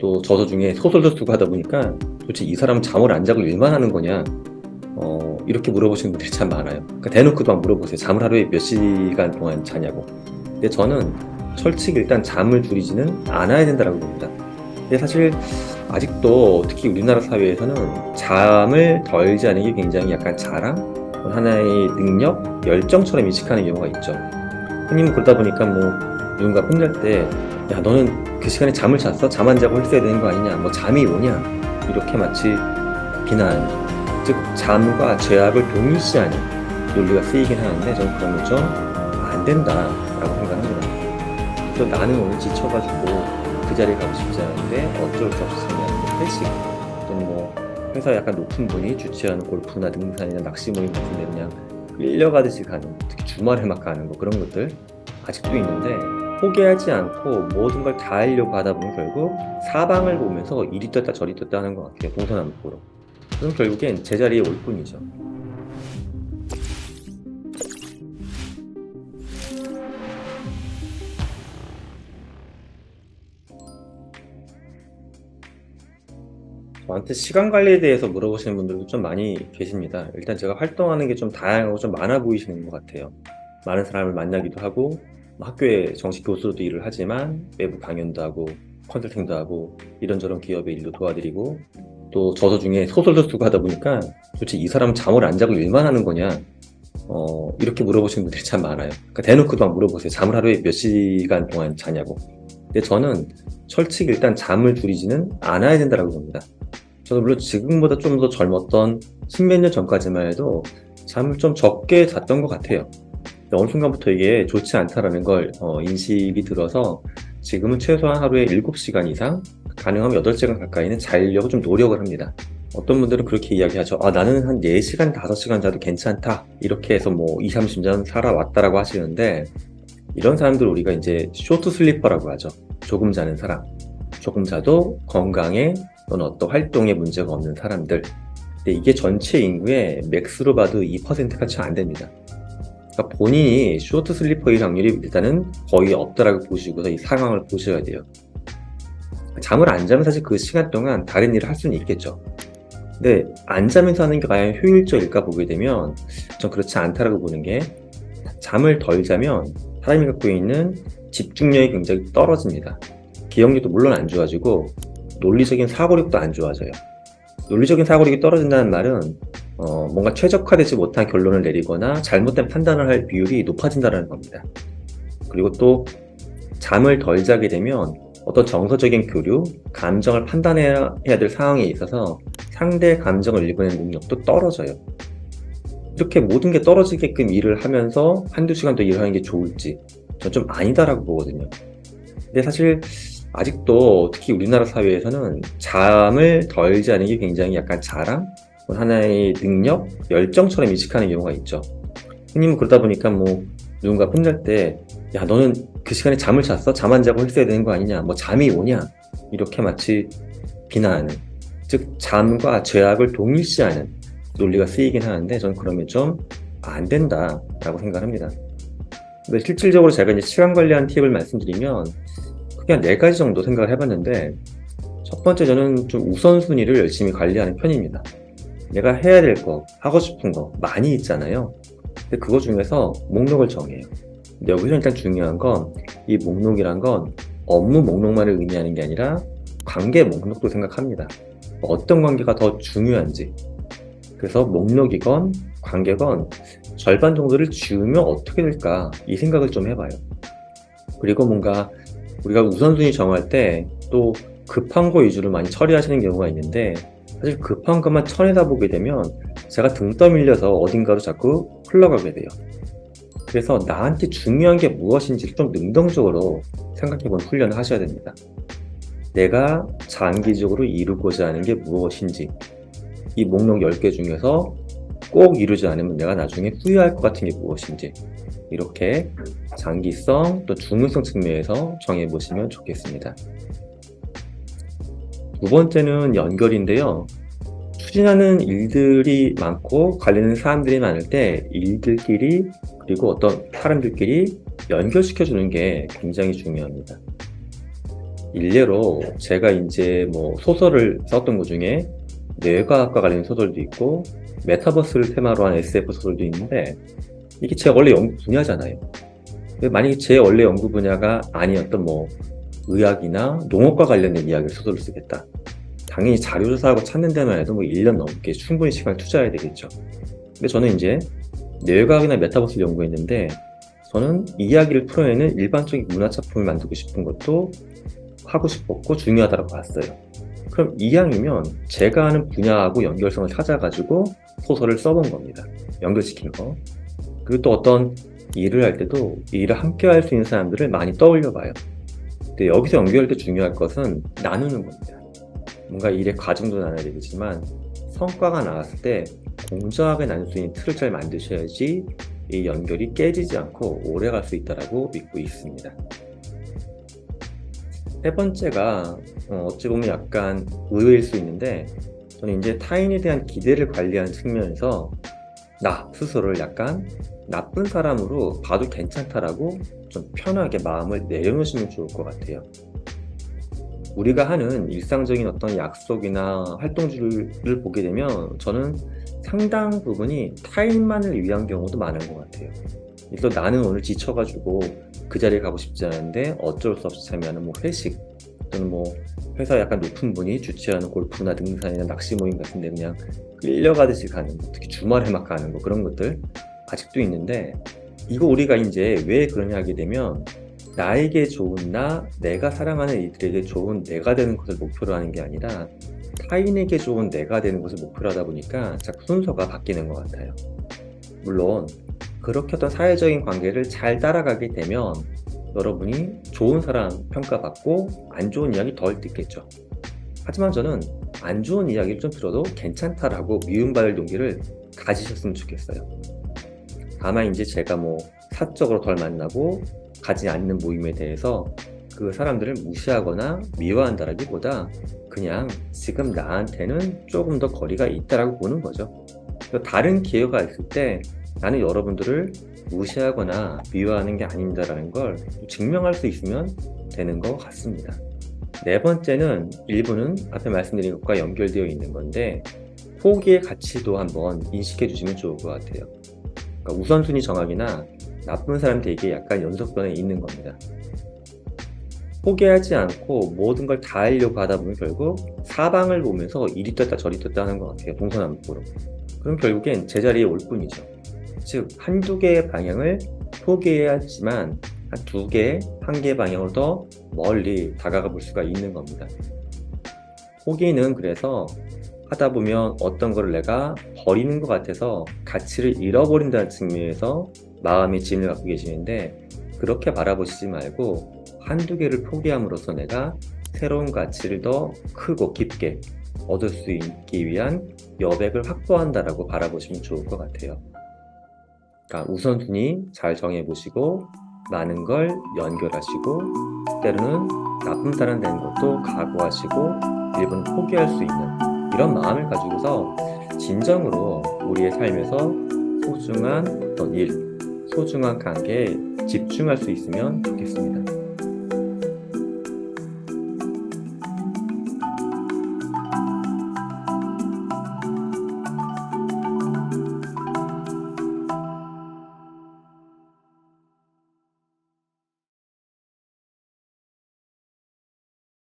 또 저서 중에 소설도 쓰고 하다 보니까 도대체 이 사람은 잠을 안 자고 일만 하는 거냐 이렇게 물어보시는 분들이 참 많아요. 그러니까 대놓고도 막 물어보세요. 잠을 하루에 몇 시간 동안 자냐고. 근데 저는 솔직히 일단 잠을 줄이지는 않아야 된다고 봅니다. 근데 사실 아직도 특히 우리나라 사회에서는 잠을 덜 자는 게 굉장히 약간 자랑, 하나의 능력, 열정처럼 인식하는 경우가 있죠. 흔히 그러다 보니까 뭐 누군가 혼낼 때 야 너는 그 시간에 잠을 잤어? 잠 안 자고 했어야 되는 거 아니냐? 뭐 잠이 오냐? 이렇게 마치 비난, 즉 잠과 죄악을 동일시하는 논리가 쓰이긴 하는데 저는 그러면 좀 안 된다라고 생각합니다. 그래서 나는 오늘 지쳐가지고 그 자리에 가고 싶지 않은데 어쩔 수 없이 참여하는 회식 또는 뭐 회사 약간 높은 분이 주최하는 골프나 등산이나 낚시 모임 같은 데 그냥 끌려가듯이 가는, 특히 주말에 막 가는 거, 그런 것들 아직도 있는데 포기하지 않고 모든 걸 다 하려고 하다 보면 결국 사방을 보면서 이리 떴다 저리 떴다 하는 것 같아요. 동서남북으로. 그럼 결국엔 제자리에 올 뿐이죠. 저한테 시간 관리에 대해서 물어보시는 분들도 좀 많이 계십니다. 일단 제가 활동하는 게 좀 다양하고 좀 많아 보이시는 것 같아요. 많은 사람을 만나기도 하고, 학교에 정식 교수로도 일을 하지만 외부 강연도 하고 컨설팅도 하고 이런저런 기업의 일도 도와드리고, 또 저서 중에 소설도 쓰고 하다 보니까 도대체 이 사람은 잠을 안 자고 일만 하는 거냐 이렇게 물어보시는 분들이 참 많아요. 그러니까 대놓고도 막 물어보세요. 잠을 하루에 몇 시간 동안 자냐고. 근데 저는 솔직히 일단 잠을 줄이지는 않아야 된다고 봅니다. 저도 물론 지금보다 좀 더 젊었던 십몇 년 전까지만 해도 잠을 좀 적게 잤던 것 같아요. 근데 어느 순간부터 이게 좋지 않다라는 걸 인식이 들어서 지금은 최소한 하루에 7시간 이상, 가능하면 8시간 가까이는 자려고 좀 노력을 합니다. 어떤 분들은 그렇게 이야기하죠. 아, 나는 한 4시간, 5시간 자도 괜찮다. 이렇게 해서 뭐 20, 30년 살아왔다라고 하시는데, 이런 사람들 우리가 이제 쇼트 슬리퍼라고 하죠. 조금 자는 사람. 조금 자도 건강에 또는 어떤 활동에 문제가 없는 사람들. 근데 이게 전체 인구의 맥스로 봐도 2%가 채 안 됩니다. 그러니까 본인이 쇼트 슬리퍼의 확률이 일단은 거의 없다라고 보시고서 이 상황을 보셔야 돼요. 잠을 안 자면 사실 그 시간 동안 다른 일을 할 수는 있겠죠. 근데 안 자면서 하는 게 과연 효율적일까 보게 되면 전 그렇지 않다라고 보는 게, 잠을 덜 자면 사람이 갖고 있는 집중력이 굉장히 떨어집니다. 기억력도 물론 안 좋아지고 논리적인 사고력도 안 좋아져요. 논리적인 사고력이 떨어진다는 말은 뭔가 최적화되지 못한 결론을 내리거나 잘못된 판단을 할 비율이 높아진다는 겁니다. 그리고 또 잠을 덜 자게 되면 어떤 정서적인 교류, 감정을 판단해야 될 상황에 있어서 상대의 감정을 읽어내는 능력도 떨어져요. 이렇게 모든 게 떨어지게끔 일을 하면서 한두 시간 더 일하는 게 좋을지 전 좀 아니다라고 보거든요. 근데 사실 아직도 특히 우리나라 사회에서는 잠을 덜 자는 게 굉장히 약간 자랑, 하나의 능력, 열정처럼 인식하는 경우가 있죠. 흔히 그러다 보니까 뭐 누군가 혼낼 때 야 너는 그 시간에 잠을 잤어? 잠 안 자고 했어야 되는 거 아니냐? 뭐 잠이 오냐? 이렇게 마치 비난하는, 즉 잠과 죄악을 동일시하는 논리가 쓰이긴 하는데 저는 그러면 좀 안 된다라고 생각합니다. 근데 실질적으로 제가 이제 시간 관리하는 팁을 말씀드리면 크게 한 4가지 정도 생각을 해봤는데, 첫 번째, 저는 좀 우선순위를 열심히 관리하는 편입니다. 내가 해야 될 거, 하고 싶은 거 많이 있잖아요. 근데 그거 중에서 목록을 정해요. 근데 여기서 일단 중요한 건, 이 목록이란 건 업무 목록만을 의미하는 게 아니라 관계 목록도 생각합니다. 어떤 관계가 더 중요한지. 그래서 목록이건 관계건 절반 정도를 지우면 어떻게 될까, 이 생각을 좀 해봐요. 그리고 뭔가 우리가 우선순위 정할 때 또 급한 거 위주로 많이 처리하시는 경우가 있는데, 사실 급한 것만 쳐내다 보게 되면 제가 등 떠밀려서 어딘가로 자꾸 흘러가게 돼요. 그래서 나한테 중요한 게 무엇인지를 좀 능동적으로 생각해보는 훈련을 하셔야 됩니다. 내가 장기적으로 이루고자 하는 게 무엇인지, 이 목록 10개 중에서 꼭 이루지 않으면 내가 나중에 후회할 것 같은 게 무엇인지, 이렇게 장기성 또 중요성 측면에서 정해보시면 좋겠습니다. 두 번째는 연결인데요. 추진하는 일들이 많고 관련된 사람들이 많을 때 일들끼리 그리고 어떤 사람들끼리 연결시켜주는 게 굉장히 중요합니다. 일례로 제가 이제 뭐 소설을 썼던 것 중에 뇌과학과 관련 소설도 있고 메타버스를 테마로 한 SF 소설도 있는데 이게 제 원래 연구 분야잖아요. 근데 만약에 제 원래 연구 분야가 아니었던 뭐 의학이나 농업과 관련된 이야기를 소설을 쓰겠다. 당연히 자료 조사하고 찾는 데만 해도 뭐 1년 넘게 충분히 시간을 투자해야 되겠죠. 근데 저는 이제 뇌과학이나 메타버스를 연구했는데 저는 이야기를 풀어내는 일반적인 문화작품을 만들고 싶은 것도 하고 싶었고 중요하다고 봤어요. 그럼 이왕이면 제가 아는 분야하고 연결성을 찾아가지고 소설을 써본 겁니다. 연결시킨 거. 그리고 또 어떤 일을 할 때도 이 일을 함께 할 수 있는 사람들을 많이 떠올려 봐요. 근데 여기서 연결할 때 중요할 것은 나누는 겁니다. 뭔가 일의 과정도 나눠야 되겠지만 성과가 나왔을 때 공정하게 나눌 수 있는 틀을 잘 만드셔야지 이 연결이 깨지지 않고 오래 갈 수 있다고 믿고 있습니다. 세 번째가 어찌 보면 약간 의외일 수 있는데 저는 이제 타인에 대한 기대를 관리하는 측면에서 나 스스로를 약간 나쁜 사람으로 봐도 괜찮다라고 좀 편하게 마음을 내려놓으시면 좋을 것 같아요. 우리가 하는 일상적인 어떤 약속이나 활동들을 보게 되면 저는 상당 부분이 타인만을 위한 경우도 많은 것 같아요. 그래서 나는 오늘 지쳐가지고 그 자리에 가고 싶지 않은데 어쩔 수 없이 참여하는 뭐 회식 또는 뭐 회사 약간 높은 분이 주최하는 골프나 등산이나 낚시 모임 같은데 그냥 끌려가듯이 가는 거, 특히 주말에 막 가는 거 그런 것들 아직도 있는데 이거 우리가 이제 왜 그러냐 하게 되면 나에게 좋은 나, 내가 사랑하는 이들에게 좋은 내가 되는 것을 목표로 하는 게 아니라 타인에게 좋은 내가 되는 것을 목표로 하다 보니까 자꾸 순서가 바뀌는 것 같아요. 물론 그렇게 어떤 사회적인 관계를 잘 따라가게 되면 여러분이 좋은 사람 평가받고 안 좋은 이야기 덜 듣겠죠. 하지만 저는 안 좋은 이야기를 좀 들어도 괜찮다라고 미움받을 용기를 가지셨으면 좋겠어요. 다만 이제 제가 뭐 사적으로 덜 만나고 가지 않는 모임에 대해서 그 사람들을 무시하거나 미워한다라기보다 그냥 지금 나한테는 조금 더 거리가 있다라고 보는 거죠. 다른 기회가 있을 때 나는 여러분들을 무시하거나 미워하는 게 아닙니다라는 걸 증명할 수 있으면 되는 것 같습니다. 네 번째는 일부는 앞에 말씀드린 것과 연결되어 있는 건데 포기의 가치도 한번 인식해 주시면 좋을 것 같아요. 그러니까 우선순위 정하기나 나쁜 사람들에게 약간 연속변에 있는 겁니다. 포기하지 않고 모든 걸 다 하려고 하다 보면 결국 사방을 보면서 이리 떴다 저리 떴다 하는 것 같아요. 동서남북으로. 그럼 결국엔 제자리에 올 뿐이죠. 즉 한두 개의 방향을 포기해야지만 한 두 개, 한 개의 방향으로 더 멀리 다가가 볼 수가 있는 겁니다. 포기는 그래서 하다 보면 어떤 거를 내가 버리는 것 같아서 가치를 잃어버린다는 측면에서 마음의 짐을 갖고 계시는데 그렇게 바라보시지 말고 한두 개를 포기함으로써 내가 새로운 가치를 더 크고 깊게 얻을 수 있기 위한 여백을 확보한다라고 바라보시면 좋을 것 같아요. 그러니까 우선순위 잘 정해보시고 많은 걸 연결하시고 때로는 나쁜 사람 되는 것도 각오하시고 일부는 포기할 수 있는 이런 마음을 가지고서 진정으로 우리의 삶에서 소중한 어떤 일, 소중한 관계에 집중할 수 있으면 좋겠습니다.